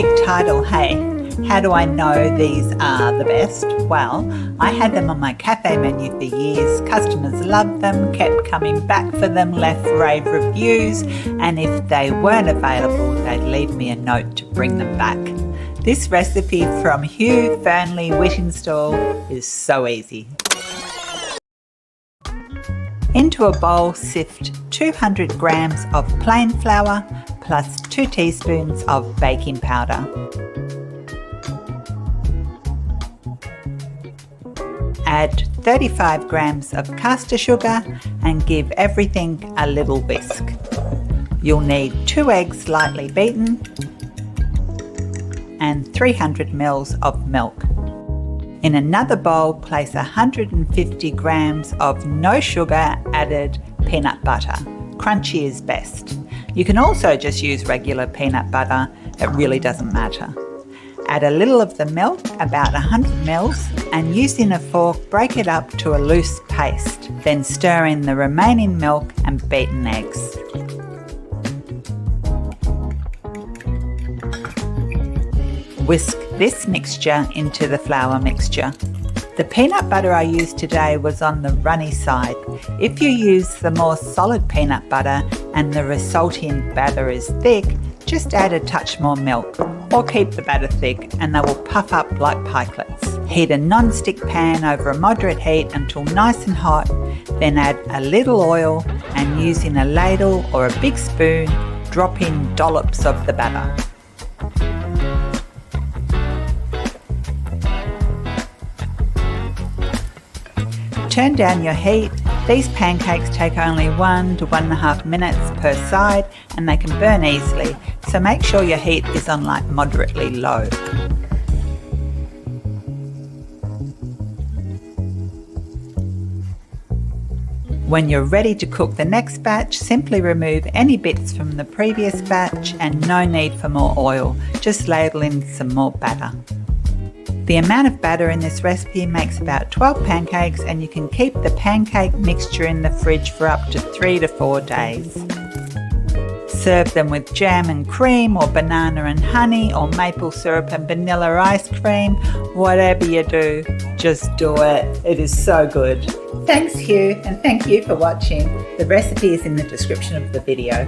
big title, hey? How do I know these are the best? Well, I had them on my cafe menu for years. Customers loved them, kept coming back for them, left rave reviews, and if they weren't available, they'd leave me a note to bring them back. This recipe from Hugh Fernley Whittingstall is so easy. Into a bowl, sift 200 grams of plain flour plus 2 teaspoons of baking powder. Add 35 grams of caster sugar and give everything a little whisk. You'll need 2 eggs lightly beaten and 300 ml of milk. In another bowl, place 150 grams of no sugar added peanut butter. Crunchy is best. You can also just use regular peanut butter, it really doesn't matter. Add a little of the milk, about 100 ml, and using a fork break it up to a loose paste. Then stir in the remaining milk and beaten eggs. Whisk this mixture into the flour mixture. The peanut butter I used today was on the runny side. If you use the more solid peanut butter and the resulting batter is thick, just add a touch more milk, or keep the batter thick and they will puff up like pikelets. Heat a non-stick pan over a moderate heat until nice and hot, then add a little oil and using a ladle or a big spoon, drop in dollops of the batter. Turn down your heat. These pancakes take only 1 to 1.5 minutes per side and they can burn easily, so make sure your heat is on like moderately low. When you're ready to cook the next batch, simply remove any bits from the previous batch and no need for more oil, just ladle in some more batter. The amount of batter in this recipe makes about 12 pancakes and you can keep the pancake mixture in the fridge for up to 3 to 4 days. Serve them with jam and cream or banana and honey or maple syrup and vanilla ice cream. Whatever you do, just do it. It is so good. Thanks Hugh, and thank you for watching. The recipe is in the description of the video.